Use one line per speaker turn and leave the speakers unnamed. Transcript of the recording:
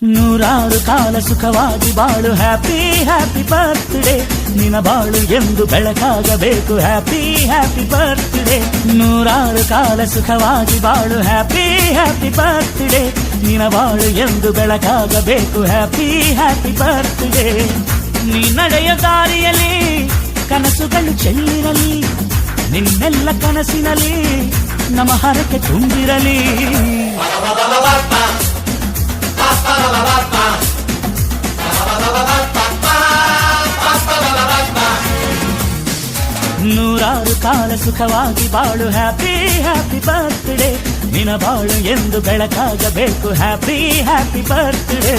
ನೂರಾರು ಕಾಲ ಸುಖವಾಗಿ ಬಾಳು ಹ್ಯಾಪಿ ಹ್ಯಾಪಿ ಬರ್ತ್ಡೇ ನಿನ ಬಾಳು ಎಂದು ಬೆಳಕಾಗಬೇಕು ಹ್ಯಾಪಿ ಹ್ಯಾಪಿ ಬರ್ತ್ಡೇ ನೂರಾರು ಕಾಲ ಸುಖವಾಗಿ ಬಾಳು ಹ್ಯಾಪಿ ಹ್ಯಾಪಿ ಬರ್ತ್ಡೇ ನಿನ ಬಾಳು ಎಂದು ಬೆಳಕಾಗಬೇಕು ಹ್ಯಾಪಿ ಹ್ಯಾಪಿ ಬರ್ತ್ಡೇ ನೀ ನಡೆಯ ದಾರಿಯಲ್ಲಿ ಕನಸುಗಳು ಚೆಲ್ಲಿರಲಿ ನಿನ್ನೆಲ್ಲ ಕನಸಿನಲ್ಲಿ ನಮ್ಮ ಹರಕೆ ತುಂಬಿರಲಿ ನೂರಾರು ಕಾಲ ಸುಖವಾಗಿ ಬಾಳು ಹ್ಯಾಪಿ ಹ್ಯಾಪಿ ಬರ್ತ್ಡೇ ನಿನ ಬಾಳು ಎಂದು ಬೆಳಕಾಗಬೇಕು ಹ್ಯಾಪಿ ಹ್ಯಾಪಿ ಬರ್ತ್ಡೇ